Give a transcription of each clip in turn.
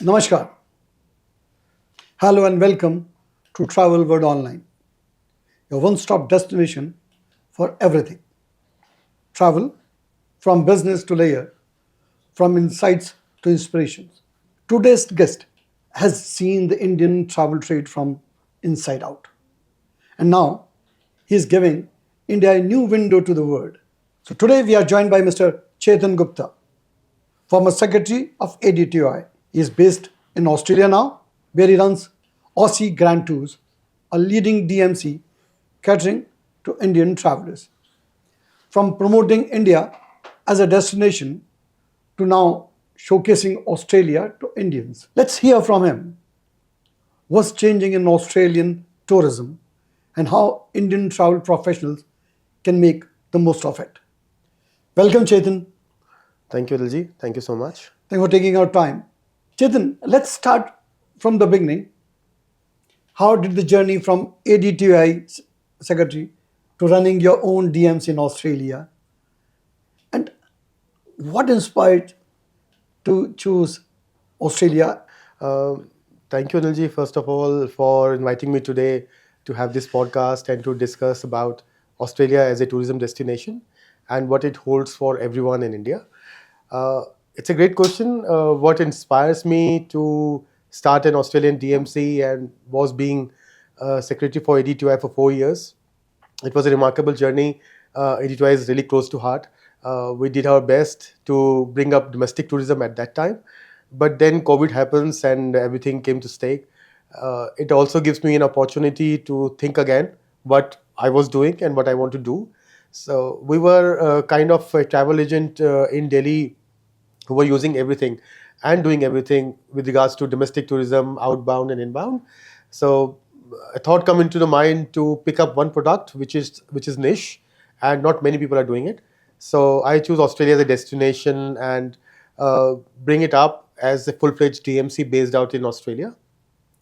Namaskar. Hello and welcome to Travel World Online, your one-stop destination for everything. Travel, from business to leisure, from insights to inspirations. Today's guest has seen the Indian travel trade from inside out. And now he is giving India a new window to the world. So today we are joined by Mr. Chetan Gupta, former secretary of ADTOI. He is based in Australia now, where he runs Aussie Grand Tours, a leading DMC catering to Indian travelers. From promoting India as a destination to now showcasing Australia to Indians. Let's hear from him what's changing in Australian tourism and how Indian travel professionals can make the most of it. Welcome, Chetan. Thank you, Dilji. Thank you so much. Thank you for taking our time. Chetan, let's start from the beginning. How did the journey from ADTI secretary to running your own DMC in Australia? And what inspired to choose Australia? Thank you, Dilji, first of all, for inviting me today to have this podcast and to discuss about Australia as a tourism destination and what it holds for everyone in India. It's a great question. What inspires me to start an Australian DMC and was being secretary for ADTI for 4 years. It was a remarkable journey. ADTI is really close to heart. We did our best to bring up domestic tourism at that time. But then COVID happens and everything came to stay. It also gives me an opportunity to think again what I was doing and what I want to do. So we were kind of a travel agent in Delhi who were using everything and doing everything with regards to domestic tourism, outbound and inbound. So a thought come into the mind to pick up one product which is niche and not many people are doing it. So I choose Australia as a destination and bring it up as a full-fledged DMC based out in Australia.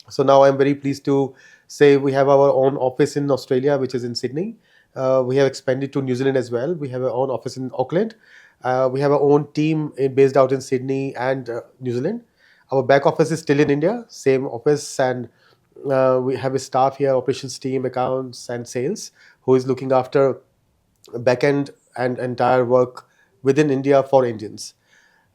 So now I'm very pleased to say we have our own office in Australia, which is in Sydney. We have expanded to New Zealand as well. We have our own office in Auckland. We have our own team based out in Sydney and New Zealand. Our back office is still in India, same office, and we have a staff here, operations team, accounts and sales, who is looking after back-end and entire work within India for Indians.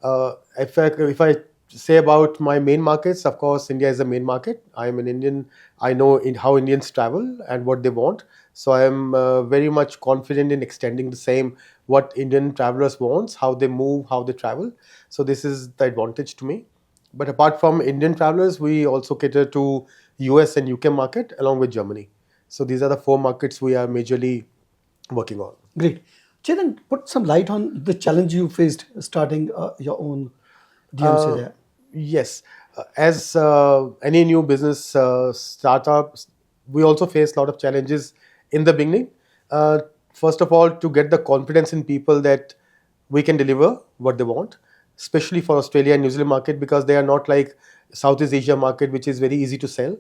If I say about my main markets, of course, India is the main market. I am an Indian. I know how Indians travel and what they want. So I am very much confident in extending the same what Indian travelers wants, how they move, how they travel. So this is the advantage to me. But apart from Indian travelers, we also cater to US and UK market along with Germany. So these are the 4 markets we are majorly working on. Great. Chetan, put some light on the challenge you faced starting your own DMC there. Yes. As any new business startup, we also face a lot of challenges in the beginning. First of all, to get the confidence in people that we can deliver what they want, especially for Australia and New Zealand market, because they are not like Southeast Asia market, which is very easy to sell,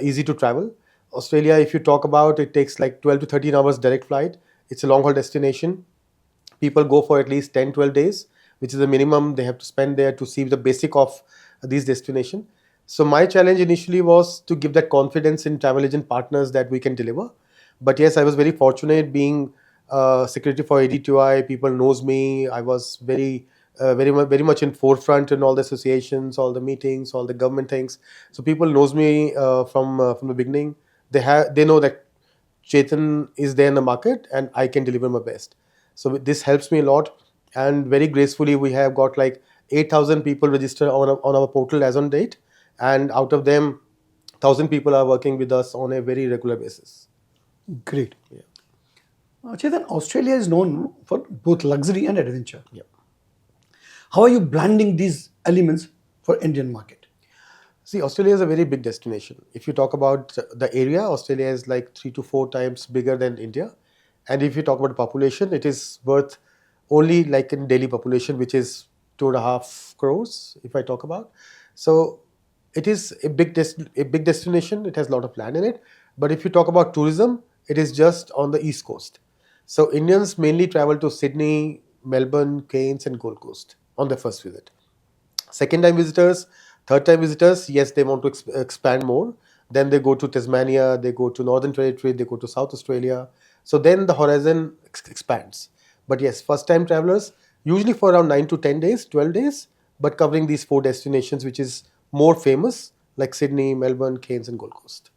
easy to travel. Australia, if you talk about, it takes like 12 to 13 hours direct flight. It's a long haul destination. People go for at least 10, 12 days, which is the minimum they have to spend there to see the basic of these destinations. So my challenge initially was to give that confidence in travel agent partners that we can deliver. But yes, I was very fortunate being secretary for ADTI. People knows me. I was very much in forefront in all the associations, all the meetings, all the government things. So people knows me from the beginning. They know that Chetan is there in the market and I can deliver my best. So this helps me a lot. And very gracefully, we have got like 8,000 people registered on our portal as on date. And out of them, 1,000 people are working with us on a very regular basis. Great. Yeah. Chetan, Australia is known for both luxury and adventure. Yeah. How are you blending these elements for Indian market? See, Australia is a very big destination. If you talk about the area, Australia is like 3 to 4 times bigger than India. And if you talk about population, it is worth only like in Delhi population, which is 2.5 crores, if I talk about. So it is a big destination. It has a lot of land in it. But if you talk about tourism, it is just on the East Coast. So Indians mainly travel to Sydney, Melbourne, Cairns and Gold Coast on their first visit. Second time visitors Third time visitors, yes, they want to expand more. Then they go to Tasmania, they go to Northern Territory, they go to South Australia. So then the horizon expands. But yes, first time travelers, usually for around 9 to 10 days, 12 days, but covering these 4 destinations, which is more famous, like Sydney, Melbourne, Cairns, and Gold Coast.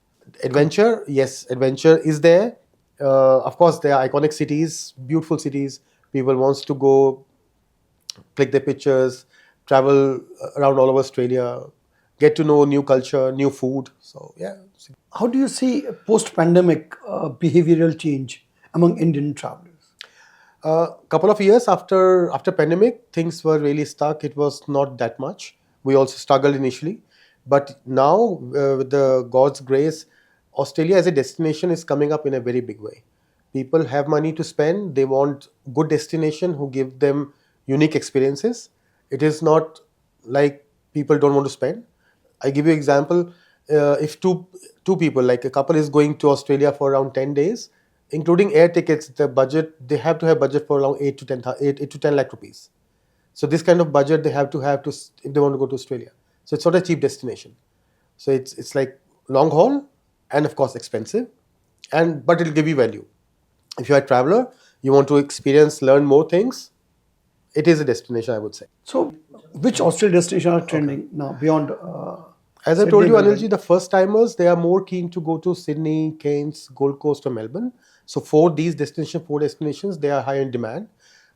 Adventure, yes, adventure is there. Of course, there are iconic cities, beautiful cities. People wants to go click their pictures, travel around all over Australia, get to know new culture, new food. So yeah. How do you see post-pandemic behavioral change among Indian travelers? Couple of years after pandemic, things were really stuck. It was not that much. We also struggled initially, but now with the God's grace, Australia as a destination is coming up in a very big way. People have money to spend. They want good destination who give them unique experiences. It is not like people don't want to spend. I give you example. If two people, like a couple, is going to Australia for around 10 days, including air tickets, the budget they have to have budget for around 8 to 10 lakh rupees. So this kind of budget they have to if they want to go to Australia. So it's not a cheap destination. So it's like long haul and of course expensive, but it'll give you value. If you're a traveler, you want to experience, learn more things. It is a destination, I would say. So, which Australian destinations are trending now beyond? As I Sydney, told you, Melbourne? Anilji, the first timers, they are more keen to go to Sydney, Cairns, Gold Coast, or Melbourne. So for these four destinations, they are high in demand.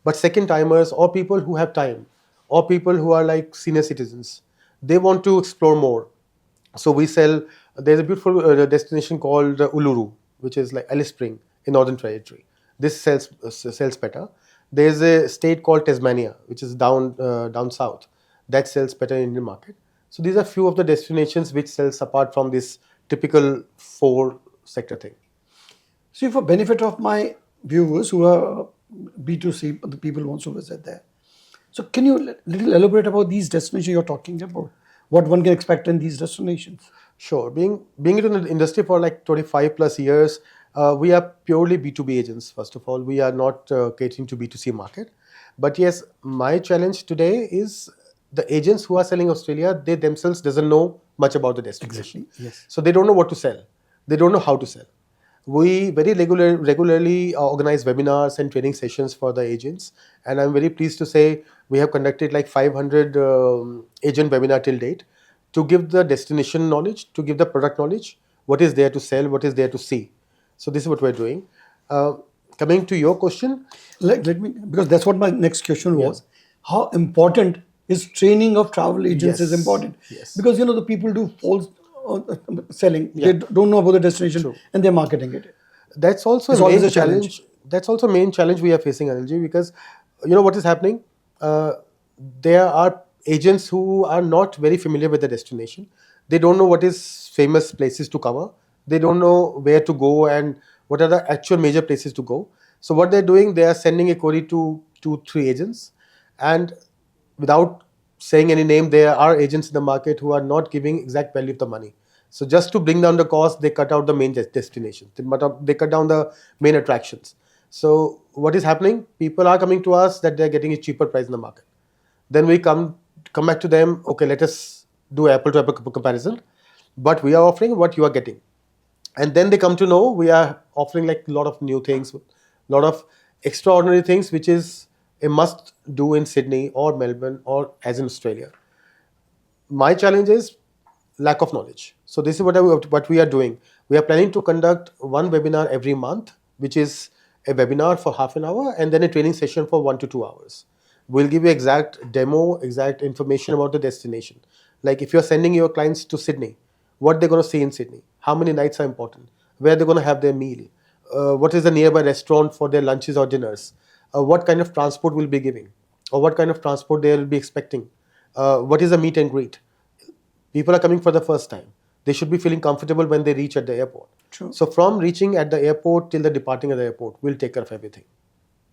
But second timers, or people who have time, or people who are like senior citizens, they want to explore more. So we sell. There's a beautiful destination called Uluru, which is like Alice Spring in Northern Territory. This sells better. There's a state called Tasmania, which is down south, that sells better in Indian market. So these are few of the destinations which sells apart from this typical 4 sector thing. See, for benefit of my viewers who are B2C, the people who want to visit there. So, can you little elaborate about these destinations you're talking about? What one can expect in these destinations? Sure. Being in the industry for like 25 plus years, we are purely B2B agents. First of all, we are not catering to B2C market. But yes, my challenge today is the agents who are selling Australia, they themselves doesn't know much about the destination. Exactly, yes. So they don't know what to sell. They don't know how to sell. We very regularly organize webinars and training sessions for the agents. And I'm very pleased to say we have conducted like 500 agent webinar till date to give the destination knowledge, to give the product knowledge, what is there to sell, what is there to see. So this is what we're doing. Coming to your question. Let me, because that's what my next question was. How important is training of travel agents is important? Yes. Because, the people do false selling. They don't know about the destination and they're marketing it. That's also It's a always main a challenge. That's also a main challenge we are facing, Anilji, because what is happening? There are agents who are not very familiar with the destination. They don't know what is famous places to cover. They don't know where to go and what are the actual major places to go. So what they're doing, they are sending a query to 2-3 agents, and without saying any name, there are agents in the market who are not giving exact value of the money. So just to bring down the cost, they cut out the main destinations. They cut down the main attractions. So what is happening? People are coming to us that they're getting a cheaper price in the market. Then we come back to them. Okay, let us do apple to apple comparison. But we are offering what you are getting. And then they come to know we are offering like a lot of new things, a lot of extraordinary things, which is a must do in Sydney or Melbourne or as in Australia. My challenge is lack of knowledge. So this is what we are doing. We are planning to conduct one webinar every month, which is a webinar for half an hour and then a training session for 1 to 2 hours. We'll give you exact demo, exact information about the destination. Like if you're sending your clients to Sydney, what they're going to see in Sydney, how many nights are important, where they're going to have their meal, what is the nearby restaurant for their lunches or dinners, what kind of transport we'll be giving, or what kind of transport they will be expecting, what is the meet and greet. People are coming for the first time. They should be feeling comfortable when they reach at the airport. True. So from reaching at the airport till the departing at the airport, we'll take care of everything.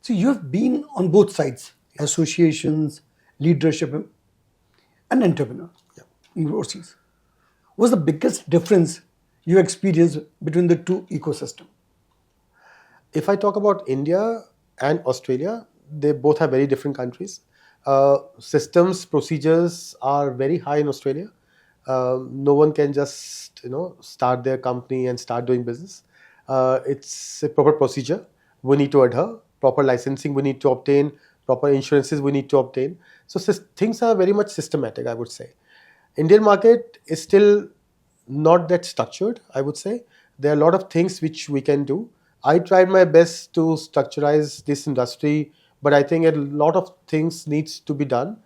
So you have been on both sides, associations, leadership, and entrepreneur overseas. What's the biggest difference you experienced between the two ecosystems? If I talk about India and Australia, they both are very different countries. Systems, procedures are very high in Australia. No one can just start their company and start doing business. It's a proper procedure. We need to adhere. Proper licensing we need to obtain. Proper insurances we need to obtain. So things are very much systematic, I would say. Indian market is still not that structured, I would say. There are a lot of things which we can do. I tried my best to structurize this industry, but I think a lot of things needs to be done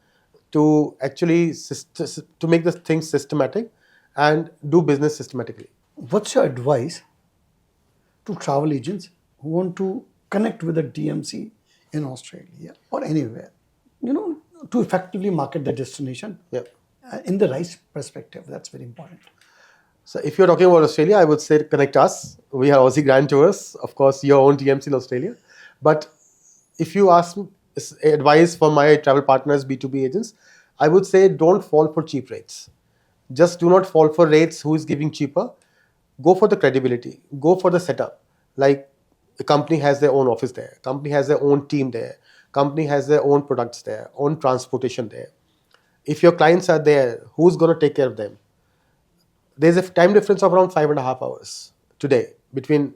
to actually to make the things systematic and do business systematically. What's your advice to travel agents who want to connect with a DMC in Australia or anywhere, to effectively market the destination Yeah. In the right perspective? That's very important. So if you're talking about Australia, I would say connect us. We are Aussie Grand Tours, of course, your own DMC in Australia. But if you ask me advice for my travel partners, B2B agents, I would say don't fall for cheap rates. Just do not fall for rates who is giving cheaper. Go for the credibility. Go for the setup. Like a company has their own office there. Company has their own team there. Company has their own products there, own transportation there. If your clients are there, who's going to take care of them? There's a time difference of around 5.5 hours today between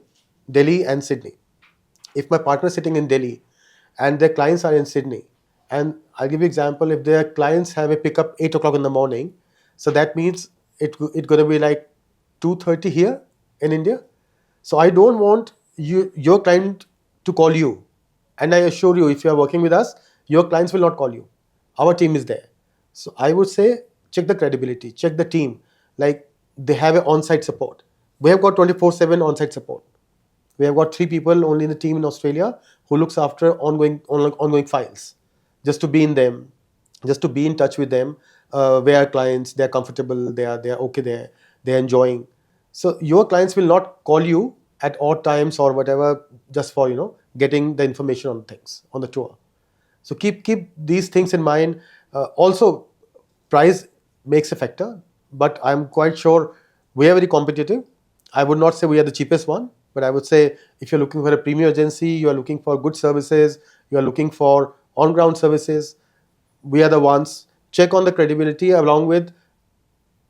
Delhi and Sydney. If my partner is sitting in Delhi and their clients are in Sydney, and I'll give you an example, if their clients have a pickup 8 o'clock in the morning, so that means it's going to be like 2:30 here in India. So I don't want your client to call you. And I assure you, if you are working with us, your clients will not call you. Our team is there. So I would say check the credibility, check the team. Like they have an on-site support. We have got 24/7 on-site support. We have got 3 people only in the team in Australia who looks after ongoing files, just to be in them, just to be in touch with them. Where our clients, they're comfortable, they are okay there, they're enjoying. So your clients will not call you at odd times or whatever, just for getting the information on things on the tour. So keep these things in mind. Also, price makes a factor, but I'm quite sure we are very competitive. I would not say we are the cheapest one, but I would say if you're looking for a premium agency, you are looking for good services, you are looking for on-ground services, we are the ones. Check on the credibility along with,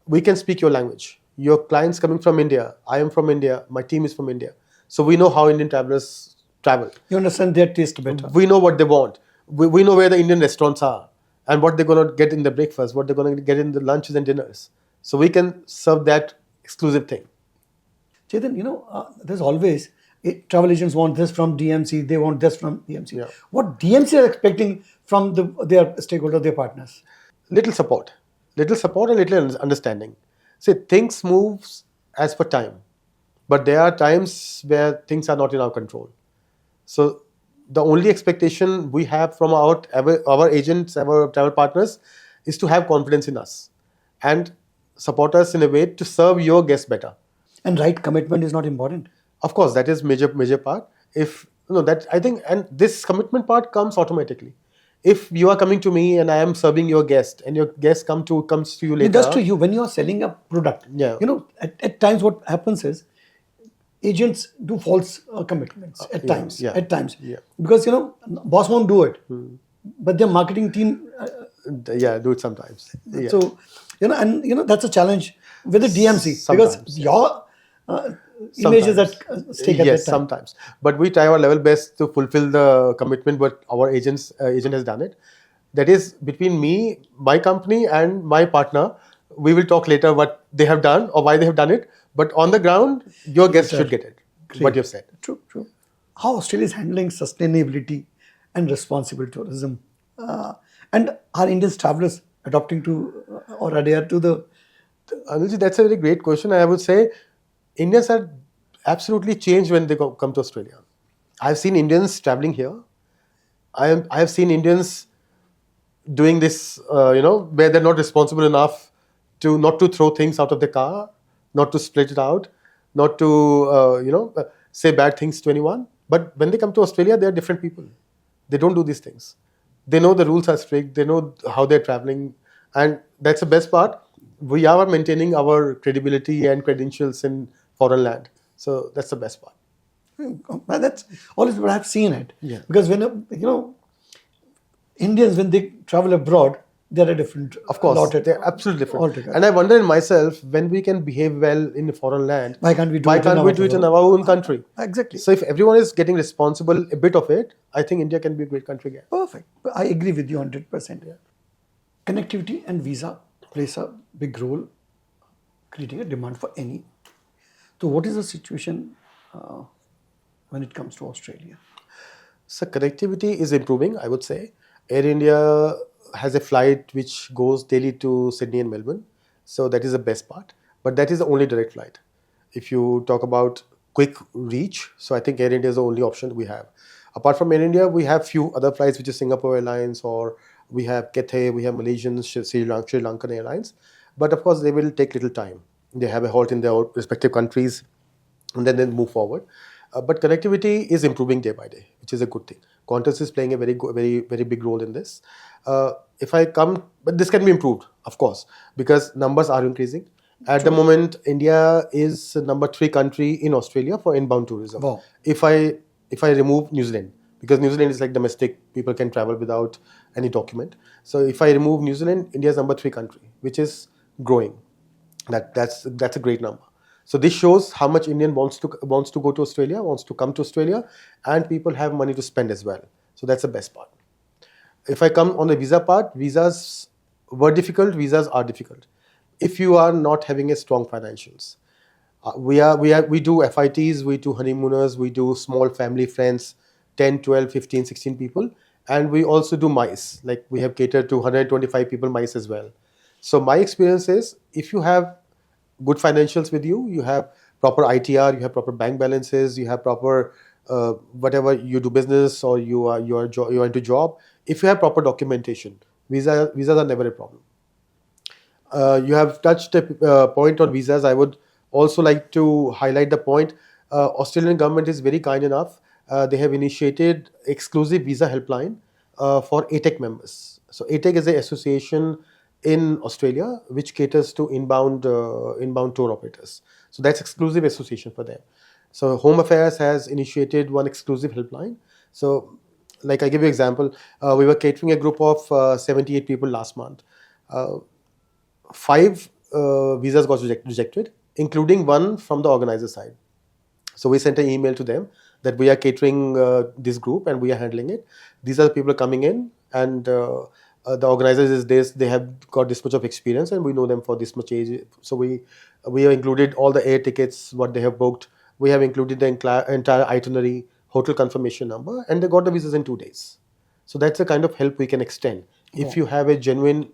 we can speak your language. Your clients coming from India, I am from India, my team is from India. So we know how Indian travelers travel. You understand their taste better. We know what they want. We know where the Indian restaurants are and what they're going to get in the breakfast, what they're going to get in the lunches and dinners. So we can serve that exclusive thing. Chetan, there's always travel agents want this from DMC, they want this from DMC. Yeah. What DMC are expecting from their stakeholders, their partners? Little support and little understanding. See, things moves as per time, but there are times where things are not in our control. So the only expectation we have from our agents, our travel partners, is to have confidence in us and support us in a way to serve your guests better. And right commitment is not important. Of course, that is major part. If that I think, and this commitment part comes automatically. If you are coming to me and I am serving your guest, and your guest comes to you later, That's to you when you are selling a product. Yeah. At times what happens is agents do false commitments at times. yeah. At times, Yeah. because boss won't do it, but their marketing team. do it sometimes. Yeah. So that's a challenge with the DMC Sometimes, because your images at stake at yes, that time. sometimes. But we try our level best to fulfill the commitment what our agent has done it. That is between me, my company and my partner. We will talk later what they have done or why they have done it. But on the ground, your guests should get it. Great. What you've said. True. How Australia is handling sustainability and responsible tourism, and are Indian travelers adopting to or adhere to the? Anilji, that's a very great question. I would say Indians are absolutely changed when they come to Australia. I've seen Indians traveling here. I have seen Indians doing this, where they're not responsible enough to not to throw things out of the car, not to split it out, not to say bad things to anyone. But when they come to Australia, they are different people. They don't do these things. They know the rules are strict. They know how they're traveling, and that's the best part. We are maintaining our credibility and credentials in foreign land. So that's the best part. That's always what I've seen it. Yeah. Because when Indians when they travel abroad, they're a different. Of course, allotted they're absolutely different. altogether. And I wonder in myself, when we can behave well in a foreign land, Why can't we do why it in can't our we do it in our own country? Exactly. So if everyone is getting responsible a bit of it, I think India can be a great country again. Perfect. I agree with you 100%. Yeah. Connectivity and visa plays a big role, creating a demand for any. So, what is the situation when it comes to Australia? So connectivity is improving, I would say. Air India has a flight which goes daily to Sydney and Melbourne. So that is the best part. But that is the only direct flight. If you talk about quick reach, so I think Air India is the only option we have. Apart from Air India, we have few other flights, which is Singapore Airlines, or we have Cathay, we have Malaysian, Sri Lankan Airlines. But of course, they will take little time. They have a halt in their respective countries, and then they move forward. But connectivity is improving day by day, which is a good thing. Qantas is playing a very big role in this. But this can be improved, of course, because numbers are increasing. At the moment, India is number 3 country in Australia for inbound tourism. Wow. If I remove New Zealand, because New Zealand is like domestic, people can travel without any document. So if I remove New Zealand, India is number 3 country, which is growing. That's a great number. So this shows how much Indian wants to go to Australia, wants to come to Australia, and people have money to spend as well. So that's the best part. If I come on the visa part, visas were difficult, visas are difficult. If you are not having a strong financials, we do FITs, we do honeymooners, we do small family friends, 10, 12, 15, 16 people, and we also do MICE. Like we have catered to 125 people MICE as well. So my experience is, if you have good financials with you, you have proper ITR, you have proper bank balances, you have proper whatever you do business, or you are into job. If you have proper documentation, visas are never a problem. You have touched a point on visas. I would also like to highlight the point. Australian government is very kind enough. They have initiated exclusive visa helpline for ATEC members. So ATEC is an association in Australia which caters to inbound tour operators. So that's exclusive association for them. So Home Affairs has initiated one exclusive helpline. So like I give you an example, we were catering a group of 78 people last month. 5 visas got rejected, including one from the organizer side. So we sent an email to them that we are catering this group and we are handling it. These are the people coming in, and the organizers is this. They have got this much of experience, and we know them for this much age. So we have included all the air tickets, what they have booked. We have included the entire itinerary, hotel confirmation number, and they got the visas in 2 days. So that's the kind of help we can extend. If you have a genuine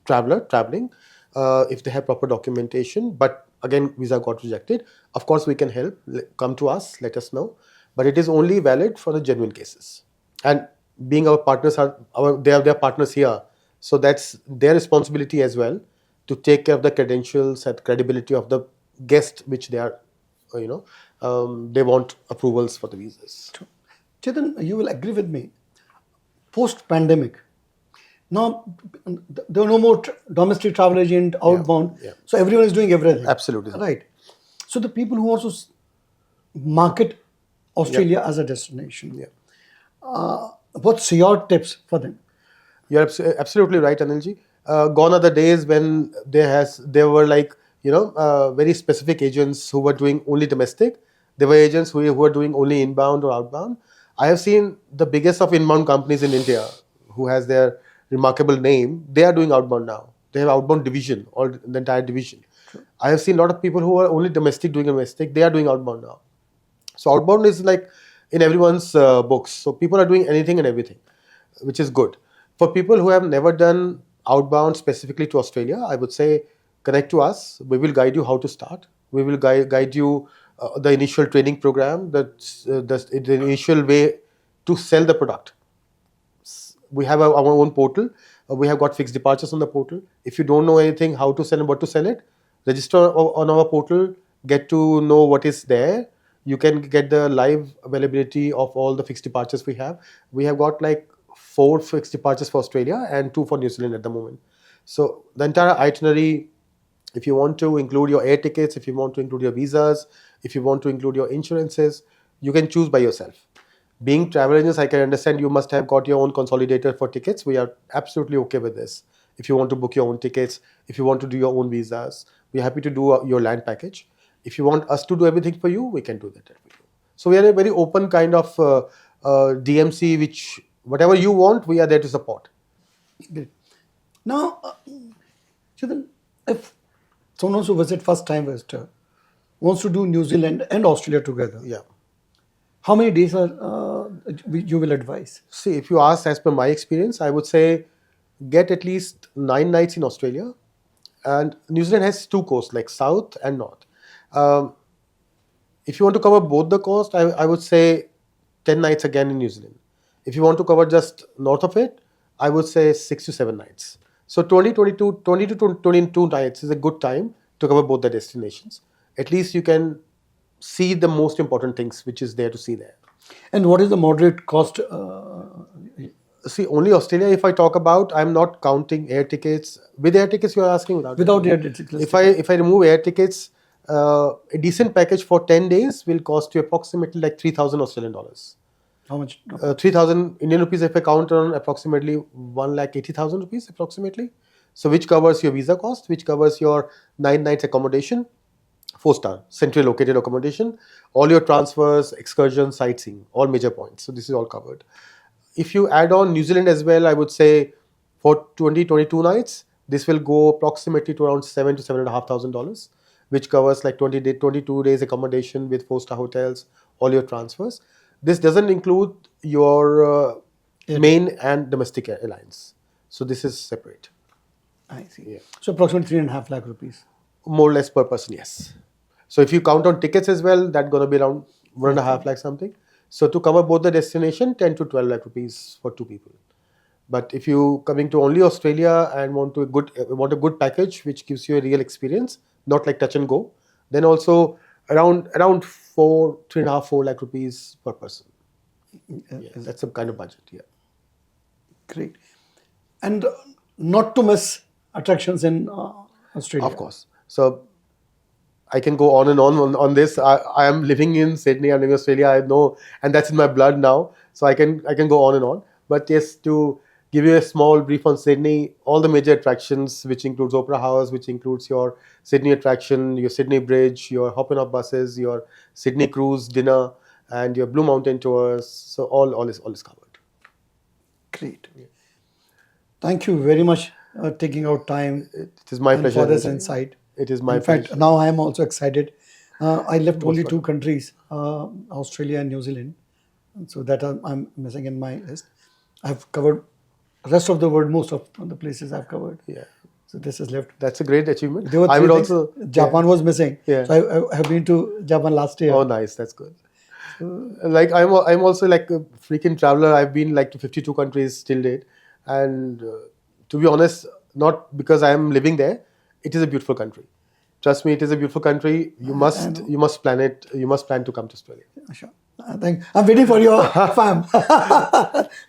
traveler traveling, if they have proper documentation, but again visa got rejected, of course we can help. Come to us, let us know. But it is only valid for the genuine cases. And being our partners they are their partners here, so that's their responsibility as well to take care of the credentials and credibility of the guest, which they are, they want approvals for the visas. Chetan, you will agree with me. Post-pandemic, now there are no more domestic travel agent outbound, so everyone is doing everything. Absolutely. Right. So the people who also market Australia as a destination, what's your tips for them? You're absolutely right, Anilji. Gone are the days when there were like very specific agents who were doing only domestic. There were agents who were doing only inbound or outbound. I have seen the biggest of inbound companies in India, who has their remarkable name. They are doing outbound now. They have outbound division, or the entire division. Sure. I have seen a lot of people who are only domestic doing domestic. They are doing outbound now. So outbound is like in everyone's books. So people are doing anything and everything, which is good. For people who have never done outbound specifically to Australia, I would say connect to us. We will guide you how to start. We will guide you the initial training program, the initial way to sell the product. We have our own portal. We have got fixed departures on the portal. If you don't know anything, how to sell and what to sell it, register on our portal, get to know what is there. You can get the live availability of all the fixed departures we have. We have got like 4 fixed departures for Australia and 2 for New Zealand at the moment. So the entire itinerary, if you want to include your air tickets, if you want to include your visas, if you want to include your insurances, you can choose by yourself. Being travel agents, I can understand you must have got your own consolidator for tickets. We are absolutely okay with this. If you want to book your own tickets, if you want to do your own visas, we're happy to do your land package. If you want us to do everything for you, we can do that for you. So we are a very open kind of DMC, which whatever you want, we are there to support. Great. Now, Chetan, if someone wants to visit first time visitor wants to do New Zealand and Australia together, Yeah. how many days are you will advise? See, if you ask as per my experience, I would say get at least 9 nights in Australia. And New Zealand has 2 coasts, like south and north. If you want to cover both the coast, I would say 10 nights again in New Zealand. If you want to cover just north of it, I would say 6 to 7 nights. So 20 to 22 nights is a good time to cover both the destinations. At least you can see the most important things which is there to see there. And what is the moderate cost? See, only Australia, if I talk about, I'm not counting air tickets. With air tickets, you are asking Without air tickets. If I remove air tickets, a decent package for 10 days will cost you approximately like 3,000 Australian dollars. How much? 3,000 Indian rupees if I count on approximately 1,80,000 rupees approximately. So which covers your visa cost, which covers your 9 nights accommodation, 4-star, centrally located accommodation, all your transfers, excursions, sightseeing, all major points. So this is all covered. If you add on New Zealand as well, I would say for 22 nights, this will go approximately to around $7,000 to $7,500, which covers like 22 days accommodation with 4-star hotels, all your transfers. This doesn't include your main and domestic airlines. So this is separate. I see. Yeah. So approximately 3.5 lakh rupees. More or less per person, yes. So if you count on tickets as well, that's going to be around 1.5 lakh something. So to cover both the destination, 10 to 12 lakh rupees for 2 people. But if you coming to only Australia and want a good package which gives you a real experience, not like touch and go, then also around 3.5 4 lakh rupees per person. Yeah, that's the kind of budget. Yeah. Great. And not to miss attractions in Australia. Of course. So I can go on and on this. I am living in Sydney. I'm living in Australia. I know, and that's in my blood now. So I can go on and on. But just to give you a small brief on Sydney, all the major attractions, which includes Opera House, which includes your Sydney attraction, your Sydney Bridge, your hop and hop buses, your Sydney cruise dinner, and your Blue Mountain tours. So all is covered. Great. Thank you very much taking out time. It is my pleasure. For this insight. It is my pleasure. In fact, now I am also excited. I left only 2 welcome. countries, Australia and New Zealand. So that I'm missing in my list. I've covered rest of the world, most of the places I've covered. Yeah. So this is left. That's a great achievement. There were 3 I would things. also Japan was missing. Yeah. So I have been to Japan last year. Oh, nice. That's good. Like I'm also like a freaking traveler. I've been like to 52 countries till date, and to be honest, not because I am living there. It is a beautiful country. Trust me, it is a beautiful country. You must plan it. You must plan to come to Australia. Sure. I'm waiting for your fam.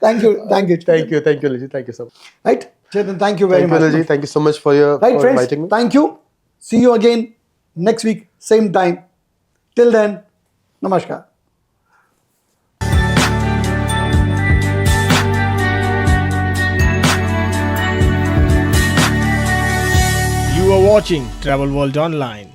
Thank you. Thank you, Liji. Thank you so much. Right, Chetan, thank you very much. Thank you, Liji. Thank you so much for friends, inviting me. Thank you. See you again next week, same time. Till then, namaskar. You are watching Travel World Online.